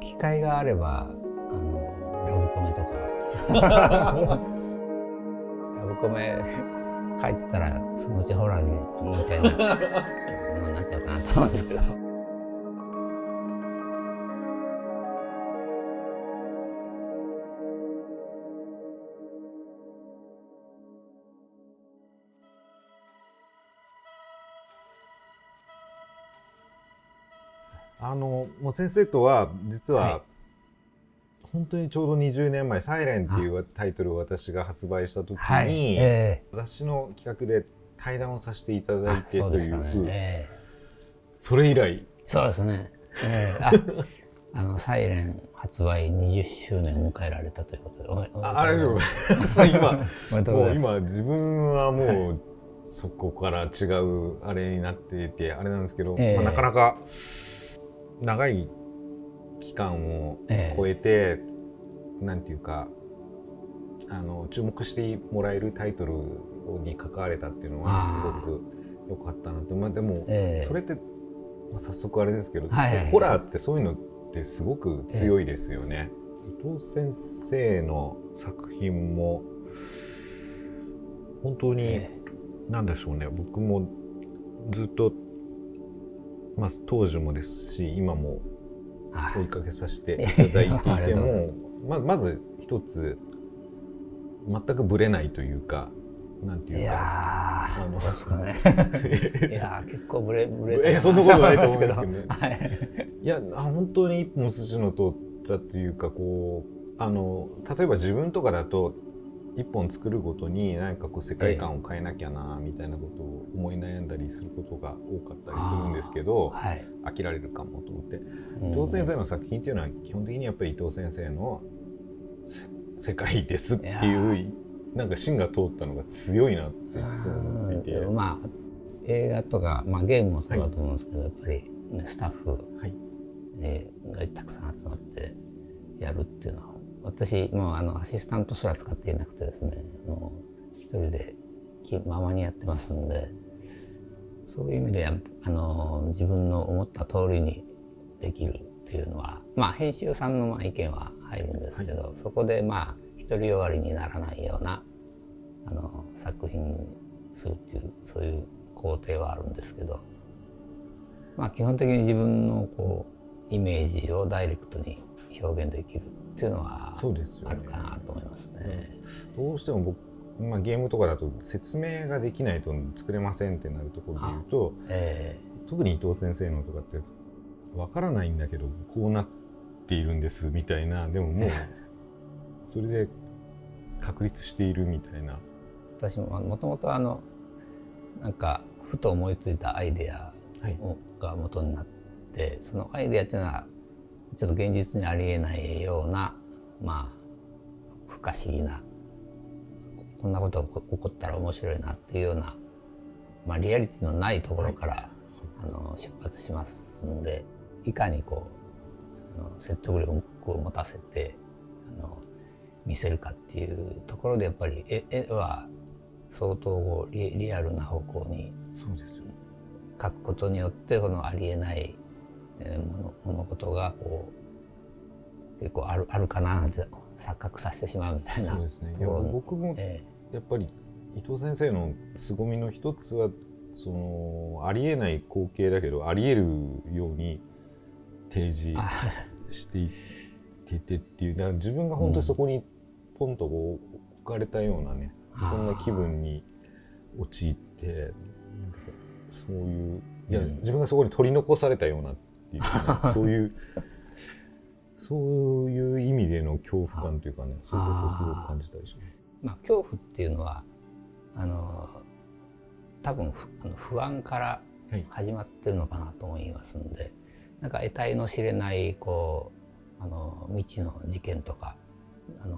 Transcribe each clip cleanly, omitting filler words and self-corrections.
機会があればラブコメとかラブコメ書いてたらそのうちホラーみたいなのになっちゃうかなと思うんですけど。もう先生とは実は、はい、本当にちょうど20年前「サイレンっていうタイトルを私が発売した時に、はい、雑誌の企画で対談をさせていただいてとそうでしたいう、ね、それ以来。そうですね、サイレン発売20周年を迎えられたということでありがとうございます今おめでとうございます。もう今自分はもうそこから違うあれになっていてあれなんですけど、なかなか長い期間を超えて、なんていうか注目してもらえるタイトルに関われたっていうのはすごく良かったなと。でも、それって、早速あれですけど、ホラーってそういうのってすごく強いですよね。伊藤先生の作品も本当に、なんでしょうね、僕もずっと、当時もですし今も追いかけさせていただいていてもまず一つ全くブレないというか、なんていうか、そうですかね。いや結構ブレそんなことないと思うんですけどね。いや本当に一本筋の通ったというか、こう例えば自分とかだと一本作るごとに何かこう世界観を変えなきゃなみたいなことを思い悩んだりすることが多かったりするんですけど、飽きられるかもと思って、伊藤先生の作品っていうのは基本的にやっぱり伊藤先生の世界ですっていうなんか芯が通ったのが強いなっていつも思っていて、映画とか、ゲームもそうだと思うんですけど、やっぱりスタッフがたくさん集まってやるっていうのは、私もうアシスタントすら使っていなくてですね、一人で気ままにやってますんで、そういう意味で自分の思った通りにできるっていうのは、編集さんの意見は入るんですけど、そこで独りよがりにならないような作品にするっていうそういう工程はあるんですけど、基本的に自分のイメージをダイレクトに表現できるっていうのはあるかなと思いますね。どうしても僕、ゲームとかだと説明ができないと作れませんってなるところで言うと、特に伊藤先生のとかってわからないんだけどこうなっているんですみたいな、でももうそれで確立しているみたいな。私ももともとなんかふと思いついたアイデアが元になって、そのアイデアっていうのはちょっと現実にありえないような不可思議な、こんなことが起こったら面白いなっていうような、リアリティのないところから、出発しますので、いかに説得力を持たせて見せるかっていうところで、やっぱり絵は相当リアルな方向に描くことによって、このありえない物事が結構あるかななんて錯覚させてしまうみたいな。そうですね。僕もやっぱり伊藤先生の凄みの一つは、そのありえない光景だけどありえるように提示していっててっていう、だから自分が本当にそこにポンと置かれたようなね、そんな気分に陥って、そういう、自分がそこに取り残されたようなっていうか、ね、そういう意味での恐怖感というかね、そういうことをすごく感じたりします。恐怖っていうのは多分不安から始まってるのかなと思いますんで、なんか得体の知れない未知の事件とか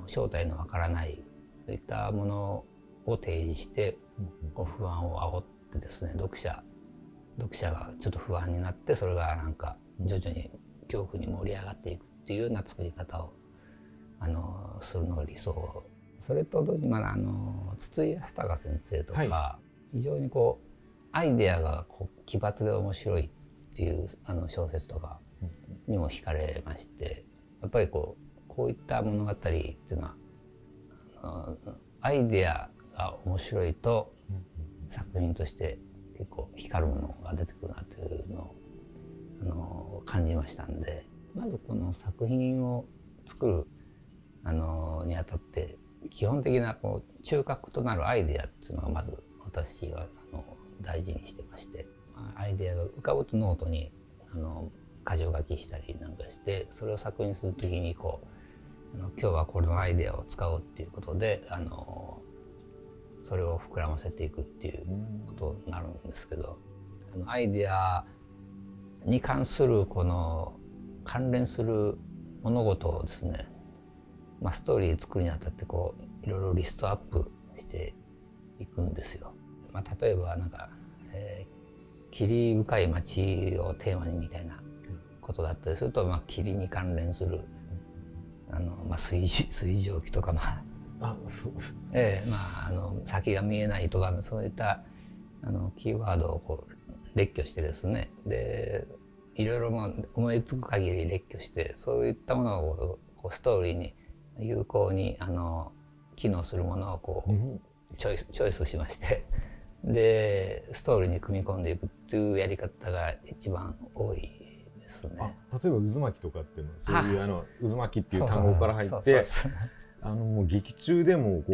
正体のわからないそういったものを提示して不安を煽ってですね、読者がちょっと不安になって、それがなんか徐々に恐怖に盛り上がっていくっていうような作り方をするのが理想。それと同時に筒井康隆先生とか、非常にアイデアが奇抜で面白いっていう小説とかにも惹かれまして、やっぱりこういった物語っていうのはアイデアが面白いと作品として結構光るものが出てくるなというのを感じましたんで、まずこの作品を作るにあたって基本的な中核となるアイデアっていうのがまず私は大事にしてまして、アイデアが浮かぶとノートに箇条書きしたりなんかして、それを作品するときに今日はこのアイデアを使おうっていうことでそれを膨らませていくっていうことになるんですけど、アイデアに関する関連する物事をですね、ストーリー作るにあたっていろいろリストアップしていくんですよ。例えば霧深い街をテーマにみたいなことだったりすると、霧に関連する水蒸気とか先が見えないとか、そういったキーワードを列挙してですね、でいろいろ思いつく限り列挙して、そういったものをストーリーに有効に機能するものをチョイスしまして、でストーリーに組み込んでいくっていうやり方が一番多いですね。例えば渦巻きとかっていうのはそういう渦巻きっていう単語から入ってもう劇中でも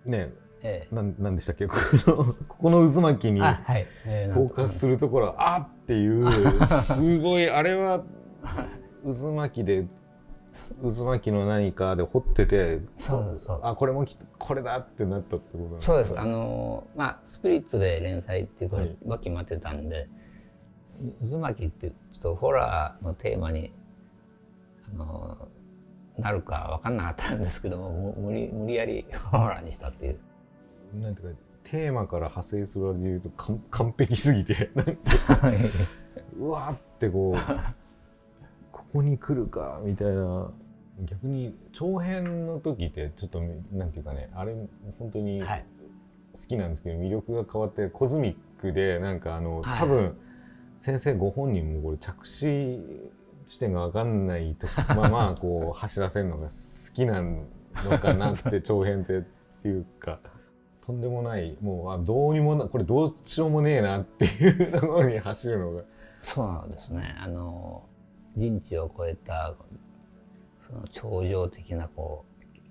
何でしたっけ、ここの渦巻きにフォーカスするところはっていうすごいあれは渦巻きで渦巻きの何かで掘ってて、これもこれだってなったってことなんですか？そうです。スピリッツで連載っていうことが決まってたんで、渦巻きってちょっとホラーのテーマになるか分かんなかったんですけども、無理やりホラーにしたっていう。なんていうかテーマから派生するわけで言うと完璧すぎてうわーってここに来るかみたいな。逆に長編の時ってちょっとなんていうかね、あれ本当に好きなんですけど、魅力が変わってコズミックで多分先生ご本人もこれ着地地点が分かんないと走らせるのが好きなのかなって長編っていうか、とんでもないもうどうにもこれどうしようもねえなっていうところに走るのが。そうなんですね。人知を超えたその超常的な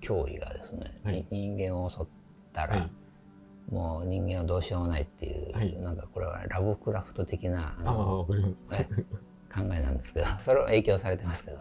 脅威がですね、人間を襲ったら、もう人間はどうしようもないっていう、これはラブクラフト的な考えなんですけど、それを影響されてますけど。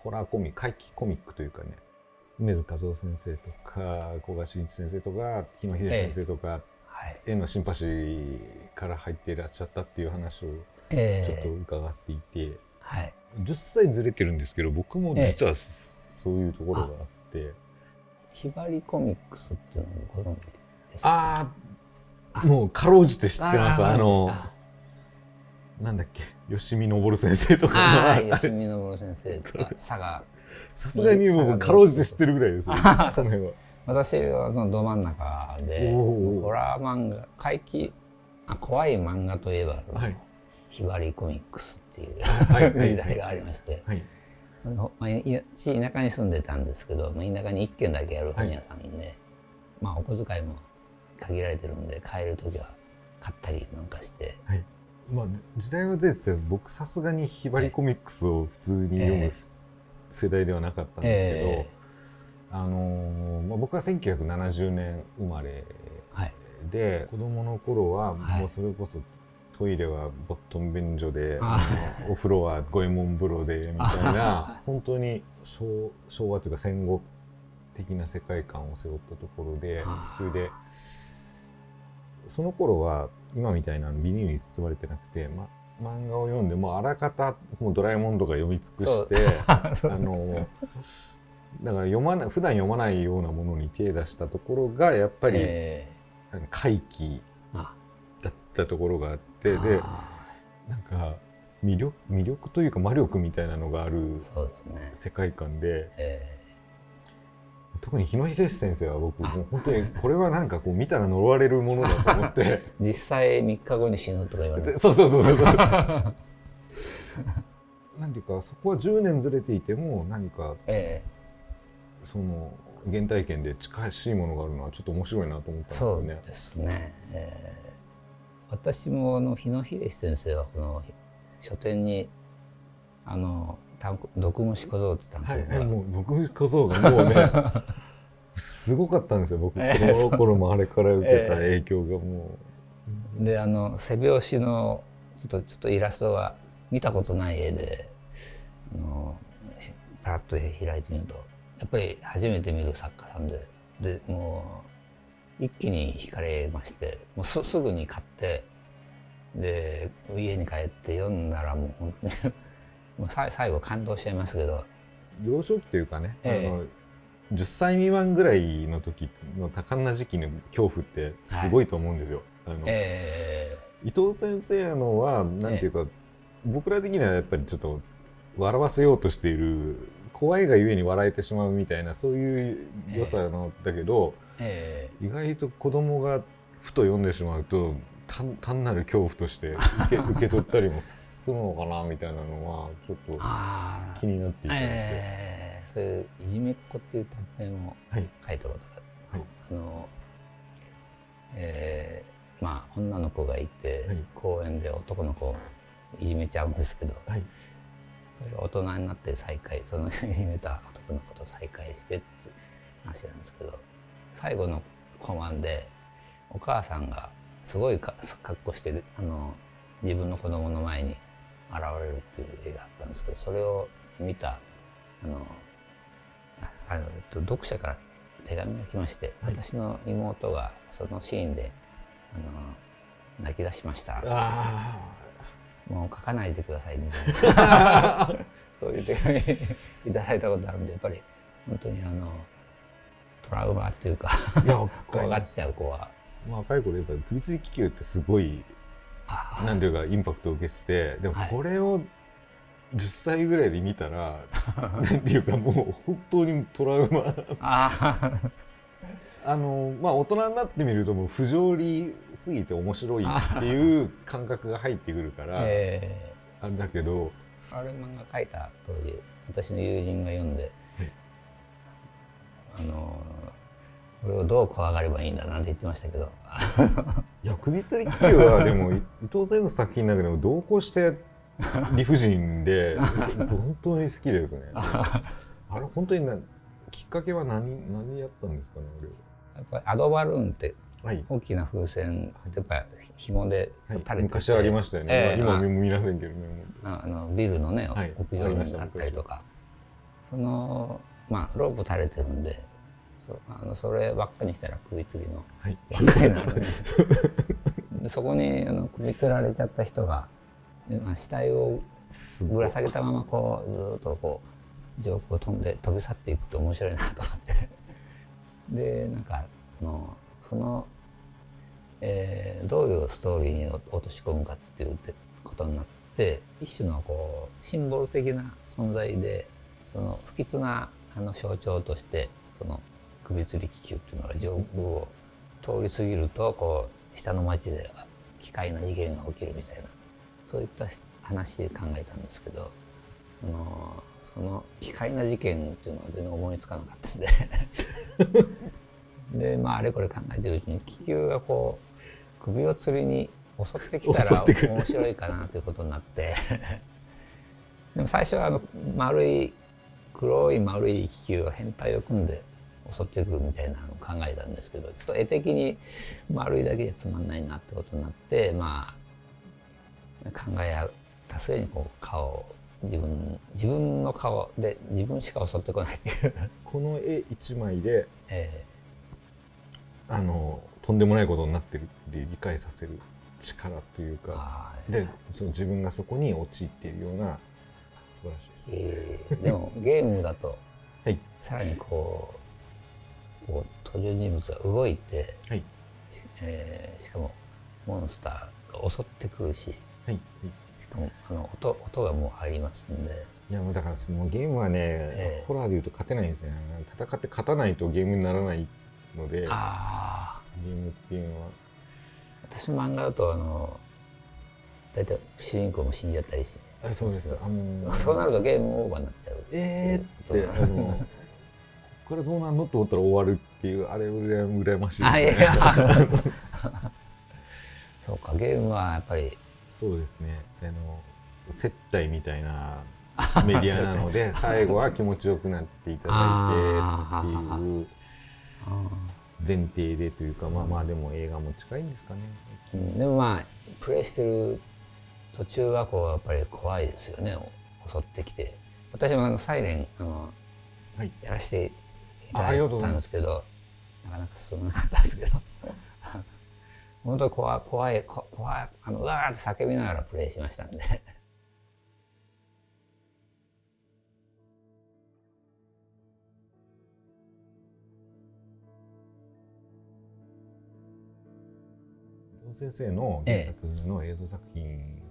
ホラーコミック、怪奇コミックというかね、梅津和夫先生とか古賀真一先生とか日野秀先生とかへのシンパシーから入っていらっしゃったっていう話をちょっと伺っていて、10歳ずれてるんですけど、僕も実はそういうところがあって、ひばりコミックスっていうのをご存知ですか？もうかろうじて知ってます。なんだっけ、吉見昇先生とか吉見昇先生とか佐賀、さすがにもうかろうじて知ってるぐらいですよその辺は。私はそのど真ん中で、ホラー漫画、怪奇怖い漫画といえばひばりコミックスっていう時代がありまして、田舎に住んでたんですけど、田舎に1軒だけある本屋さんで、お小遣いも限られてるんで帰る時は買ったりなんかして、時代はずれてて、僕さすがにひばりコミックスを普通に読む世代ではなかったんですけど、僕は1970年生まれで、子供の頃はもうそれこそトイレはボットン便所で、お風呂は五右衛門風呂でみたいな本当に昭和というか戦後的な世界観を背負ったところで、それでその頃は今みたいなビニールに包まれてなくて、漫画を読んでもうあらかたもうドラえもんとか読み尽くしてだから普段読まないようなものに手出したところがやっぱり怪奇だったところがあって、でなんか魅力というか魔力みたいなのがある世界観で、特に日野秀先生は僕、もう本当にこれはなんかこう見たら呪われるものだと思って実際3日後に死ぬとか言われて、そうなんていうか、そこは10年ずれていても何か、その原体験で近しいものがあるのはちょっと面白いなと思ったんですよね。そうですね。私も日野秀先生はこの書店に毒虫小僧って単行が、もう毒虫小僧がもうねすごかったんですよ。僕この頃もあれから受けた影響がもう。で背拍子のちょっとイラストが見たことない絵でパラッと開いてみるとやっぱり初めて見る作家さんでもう一気に惹かれまして、もうすぐに買ってで家に帰って読んだらもう本当にもう最後感動しちゃいますけど、幼少期というかね、10歳未満ぐらいの時の多感な時期の恐怖ってすごいと思うんですよ。伊藤先生のはなんていうか、僕ら的にはやっぱりちょっと笑わせようとしている、怖いがゆえに笑えてしまうみたいな、そういう良さなんだけど、意外と子供がふと読んでしまうと単なる恐怖として受け取ったりもするのかなみたいなのはちょっと気になっていたんですよ。そういういじめっ子っていう短編を書いたことがあって、女の子がいて、公園で男の子をいじめちゃうんですけど、それが大人になって再会、そのいじめた男の子と再会してって話なんですけど、最後のコマでお母さんがすごい格好して自分の子供の前に現れるっていう絵があったんですけど、それを見た読者から手紙が来まして、私の妹がそのシーンで泣き出しました。もう書かないでくださいみたいなそういう手紙いただいたことあるんで、やっぱり本当にトラウマっていうか怖がっちゃう子は。若い頃やっぱり首吊り気球ってすごいなんていうかインパクトを受けてて、でもこれを10歳ぐらいで見たらなんていうかもう本当にトラウマ大人になってみるともう不条理すぎて面白いっていう感覚が入ってくるからあれだけど、あれ漫画描いた当時私の友人が読んで、これをどう怖がればいいんだなんて言ってましたけどいや首吊り気球はでも伊藤先生の作品の中でも同行して理不尽で本当に好きですねあれ本当にきっかけは何やったんですかね。やっぱりアドバルーンって大きな風船やっぱり紐で垂れてて、昔ありましたよね、今も見ませんけどね。ビルのね屋上にあったりとか、そのロープ垂れてるんでそればっかりにしたら首吊りのばっかりなのでそこに首吊られちゃった人が死体をぶら下げたままこうずっとこう上空を飛び去っていくと面白いなと思ってでなんかその、どういうストーリーに落とし込むかっていうことになって、一種のこうシンボル的な存在でその不吉な象徴としてその首吊り気球っていうのが上空を通り過ぎるとこう下の町で奇怪な事件が起きるみたいな、そういった話考えたんですけど、その奇怪な事件っていうのは全然思いつかなかったんでであれこれ考えてるうちに気球がこう首を吊りに襲ってきたら面白いかなということになってでも最初は黒い丸い気球が編隊を組んで襲ってくるみたいなのを考えたんですけど、ちょっと絵的に丸いだけじゃつまんないなってことになって、考えた末にこう顔を自分の顔で自分しか襲ってこないっていうこの絵一枚で、とんでもないことになってるって理解させる力というかでその自分がそこに陥っているような素晴らしいです、でもゲームだと、さらにこう登場人物が動いて、しかもモンスターが襲ってくるし、はい、しかも音がもう入りますんで。いやもうだからそのゲームはね、ホラーでいうと勝てないんですよね。戦って勝たないとゲームにならないので、ゲームっていうのは。私の漫画だと大体主人公も死んじゃったりし、そうです。そうなるとゲームオーバーになっちゃう。ってここからどうなるのと思ったら終わるっていうあれ羨ましいですね。そうか、ゲームはやっぱりそうですね。接待みたいなメディアなので最後は気持ちよくなっていただいてっていう前提でというか、まあでも映画も近いんですかね。でもまあプレイしてる途中はこうやっぱり怖いですよね、襲ってきて。私もサイレンやらせていただいたんですけど、なかなか進まなかったですけど本当に怖い、うわーって叫びながらプレイしましたんで先生の原作の映像作品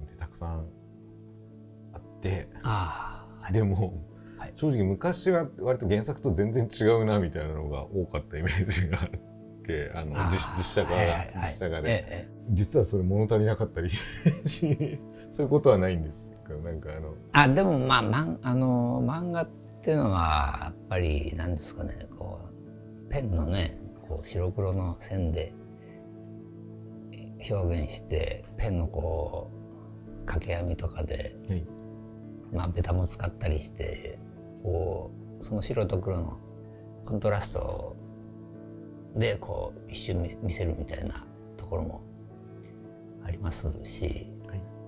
ってたくさんあって、でも、正直昔は割と原作と全然違うなみたいなのが多かったイメージがあって実写化で、実はそれ物足りなかったりしそういうことはないんですか？なんかでもまあ漫画っていうのはやっぱり何ですかね、こうペンのねこう白黒の線で表現して、ペンのこう掛け網とかで、ベタも使ったりしてこうその白と黒のコントラストでこう一瞬見せるみたいなところもありますし、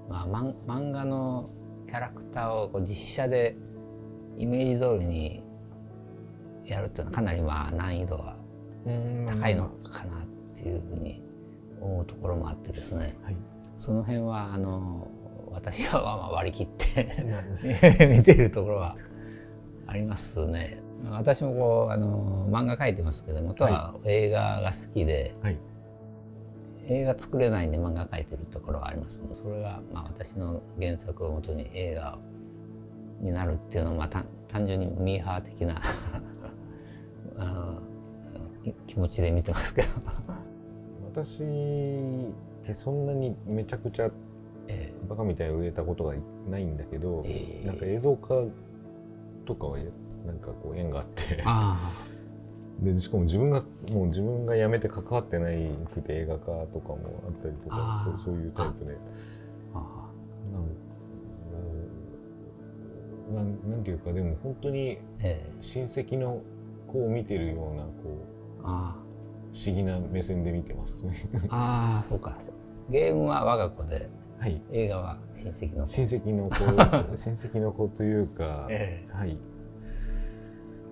漫画のキャラクターをこう実写でイメージ通りにやるっていうのはかなり難易度は高いのかなっていうふうに思うところもあってですね、その辺は私は割り切って見ているところはありますね。私もこう漫画描いてますけど、元は映画が好きで、映画作れないんで漫画描いてるところはありますので、それが私の原作をもとに映画になるっていうのは単純にミーハー的な気持ちで見てますけど私ってそんなにめちゃくちゃバカみたいに売れたことがないんだけど、なんか映像化とかはなんかこう縁があってでしかも自分が辞めて関わってないくて映画化とかもあったりとか、そういうタイプでなんていうか、でも本当に親戚の子を見てるようなこう不思議な目線で見てますね。そうか。ゲームは我が子で、映画は親戚の子。親戚の子というか、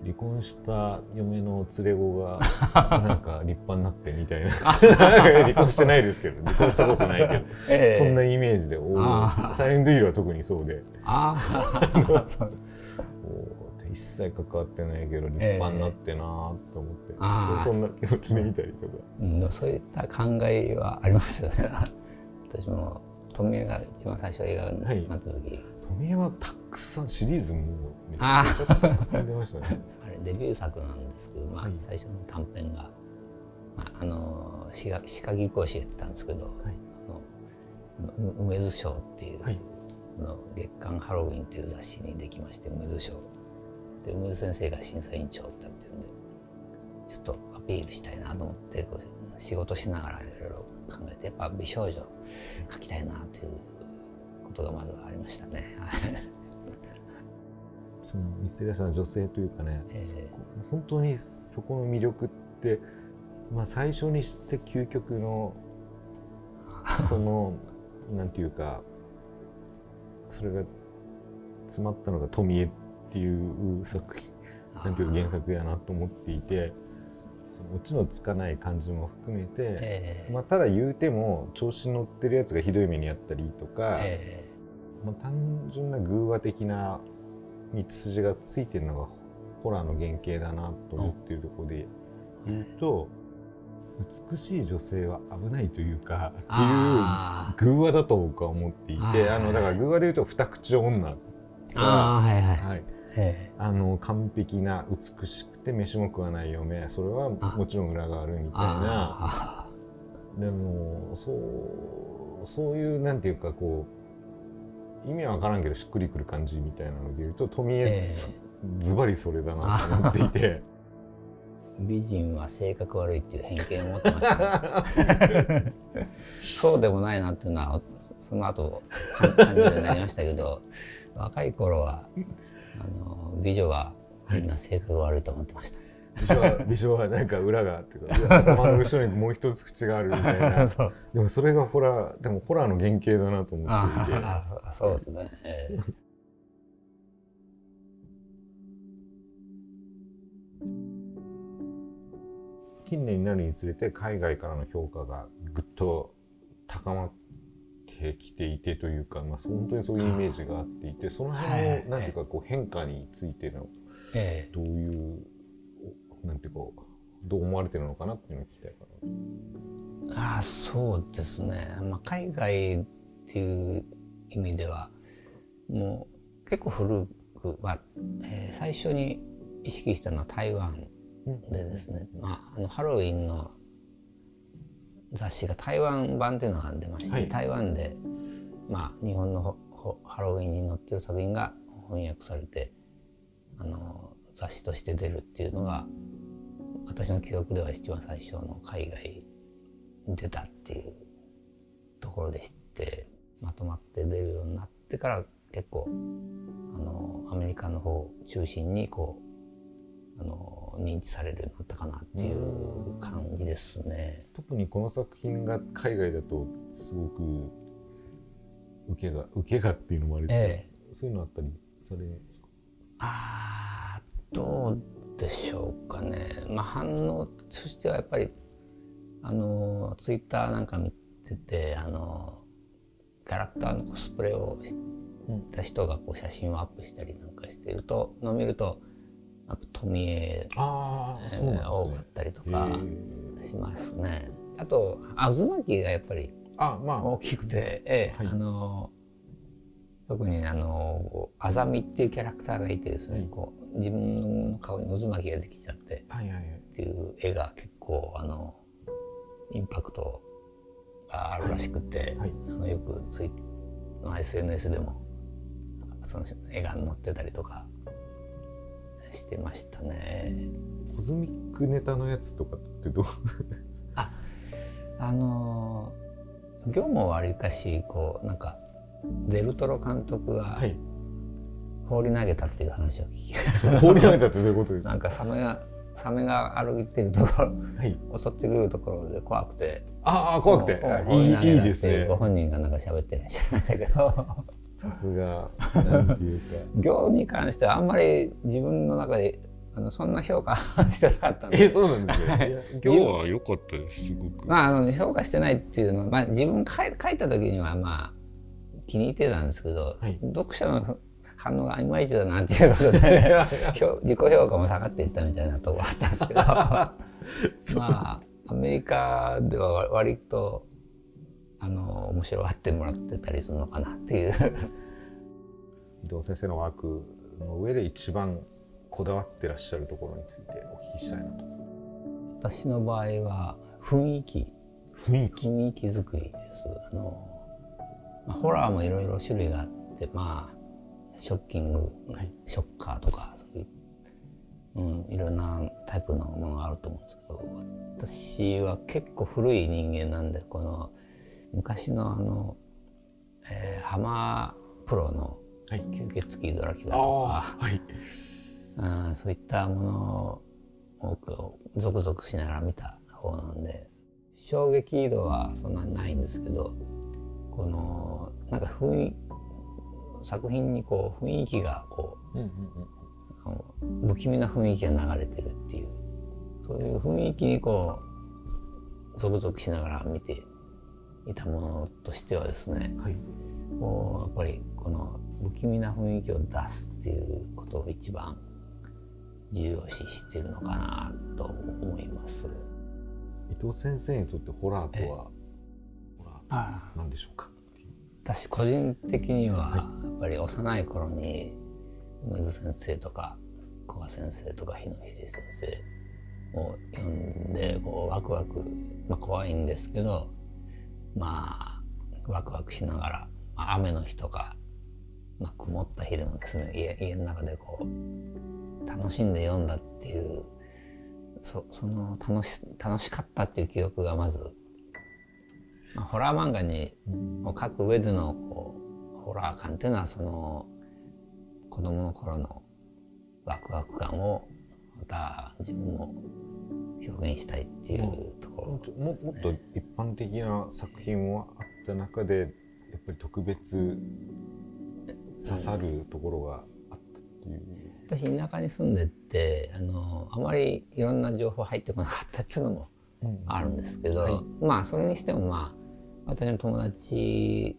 離婚した嫁の連れ子がなんか立派になってみたいな離婚してないですけど、離婚したことないけど、そんなイメージでサイレントヒルは特にそうで一切関わってないけど立派になってなと思って、そんな気持ちで見たりとか、そういった考えはありますよね私も富江が一番最初映画になった時、富江はたくさんシリーズもめちゃくちゃたくさん出ましたねあれデビュー作なんですけど、最初の短編が、歯科技講師やってたんですけど、梅津賞っていう、月刊ハロウィンという雑誌にできまして、梅津賞で梅津先生が審査委員長だったっていうんで、ちょっとアピールしたいなと思ってこう仕事しながらいろいろ考えて、やっぱ美少女描きたいなということがまずありましたねそのミステリアスな女性というかね、本当にそこの魅力って、最初にして究極のそのなんていうか、それが詰まったのが富江っていう作品、なんていう原作やなと思っていて、そのオチのつかない感じも含めて、ただ言うても調子に乗ってるやつがひどい目にあったりとか、単純な偶話的な道筋がついてるのがホラーの原型だなと思っているところで言うと、美しい女性は危ないというかっていう偶話だと僕は思っていて、だから偶話でいうと二口女が、完璧な美しくて飯も食わない嫁、それはもちろん裏があるみたいな。でもそういうなんていうかこう意味は分からんけどしっくりくる感じみたいなのでいうと富江、ズバリそれだなと思っていて。美人は性格悪いっていう偏見を持ってました、ね、そうでもないなっていうのはその後感じになりましたけど、若い頃は美女はみんな性格悪いと思ってました。美女はなんか裏がっていうか頭の後ろにもう一つ口があるみたいなでもそれがホラーの原型だなと思っていて。そうですね、近年になるにつれて海外からの評価がぐっと高まってきていてというか、本当にそういうイメージがあっていて、その辺のなんていうかこう変化についてのどういうなんていうかどう思われてるのかなっていうのを聞きたいかな。そうですね、海外っていう意味ではもう結構古くは、最初に意識したのは台湾でですね、ハロウィンの雑誌が台湾版っていうのが出まして、台湾で、日本のハロウィンに載ってる作品が翻訳されて雑誌として出るっていうのが私の記憶では一番最初の海外に出たっていうところでして、まとまって出るようになってから結構アメリカの方中心にこう認知されるようになったかなっていう感じですね。特にこの作品が海外だとすごく受けがっていうのもあるけど、そういうのあったりされますか？どうでしょうかね。反応としてはやっぱりツイッターなんか見ててキャラクターのコスプレをした人がこう写真をアップしたりなんかしていると見ると富江多かったりとかしますね。あと渦巻きがやっぱり大きくて、特にあざみっていうキャラクターがいてですね、こう自分の顔に渦巻きができちゃってっていう絵が結構インパクトがあるらしくて、よくSNS でもその絵が載ってたりとかしてましたね。コズミックネタのやつとかってどう業もわりかしこうなんかデルトロ監督が放り投げたっていう話を聞き放り投げたってどういうことですか？なんかサメが歩いてるところ、襲ってくるところで怖くて怖くていいですね。ご本人がなんか喋ってらっしゃいましたけどさすがなんていうか行に関してはあんまり自分の中でそんな評価してなかったんで。そうなんですね。行は良かったです、すごく。評価してないっていうのは、自分書いた時には気に入ってたんですけど、読者の反応がいまいちだなっていうことで自己評価も下がっていったみたいなところあったんですけどアメリカでは割と面白がってもらってたりするのかなっていう伊藤先生のワークの上で一番こだわってらっしゃるところについてお聞きしたいなと。私の場合は雰囲気作りです。ホラーもいろいろ種類があってショッキング、ショッカーとかそういう、いろんなタイプのものがあると思うんですけど、私は結構古い人間なんでこの昔のハマープロの吸血鬼ドラキュラとか、そういったものをゾクゾクしながら見た方なんで衝撃度はそんなにないんですけど、このなんか作品にこう雰囲気がこう、不気味な雰囲気が流れてるっていう、そういう雰囲気にこうゾクゾクしながら見ていたものとしてはですね、こうやっぱりこの不気味な雰囲気を出すっていうことを一番重要視しているのかなと思います。伊藤先生にとってホラーとは何でしょうか。私個人的にはやっぱり幼い頃に梅津先生とか古賀先生とか日野秀先生を読んでこうワクワク、怖いんですけどワクワクしながら、雨の日とか、曇った日でもですね家の中でこう楽しんで読んだっていうその楽しかったっていう記憶がまず、ホラー漫画を描く上でのこうホラー感っていうのはその子供の頃のワクワク感をまた自分も表現したいっていうところですね。もっと一般的な作品もあった中でやっぱり特別刺さるところがあったっていう。私田舎に住んでてあまりいろんな情報入ってこなかったっていうのもあるんですけど、それにしても私の友達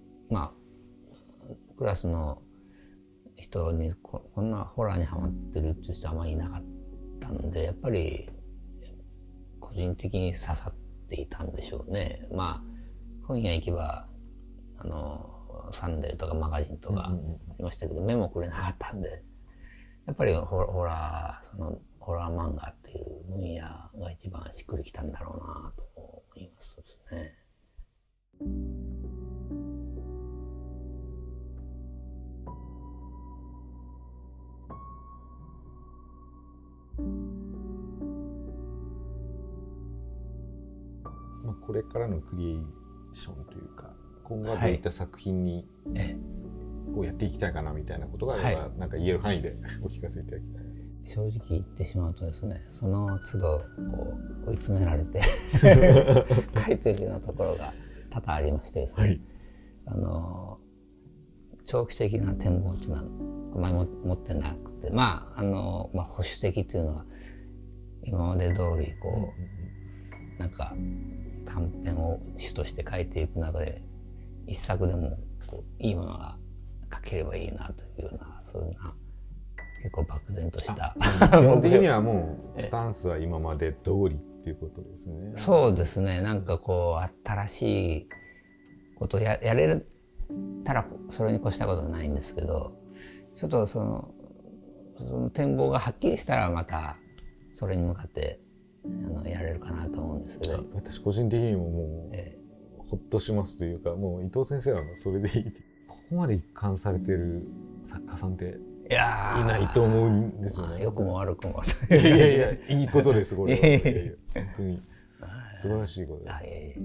クラスの人にこんなホラーにハマってるっていう人はあんまりいなかったんでやっぱり個人的に刺さっていたんでしょうね。本屋行けばサンデーとかマガジンとかありましたけど、目もくれなかったんでやっぱりホラー漫画っていう分野が一番しっくりきたんだろうなと思いますですね。これからのクリエーションというか今後はどういった作品にこうやっていきたいかなみたいなことがあれば、なんか言える範囲でお聞かせいただきたい。正直言ってしまうとですねその都度こう追い詰められて書いてるようなところが多々ありましてですね、長期的な展望っていうのはあまり持ってなくて保守的っていうのは今まで通りこうなんか短編を主として書いていく中で一作でもこういいものが書ければいいなというようなそういうな結構漠然とした基本的にはもうスタンスは今まで通りっていうことですね。そうですね。なんかこう新しいことをやれたらそれに越したことはないんですけどちょっとその展望がはっきりしたらまたそれに向かってやれるかなと思うんですけど、私個人的にももう、ほっとしますというかもう伊藤先生はそれでいいここまで一貫されてる作家さんっていないと思うんですよね。良くも悪くもいやいいことですこれは。本当に素晴らしいことです。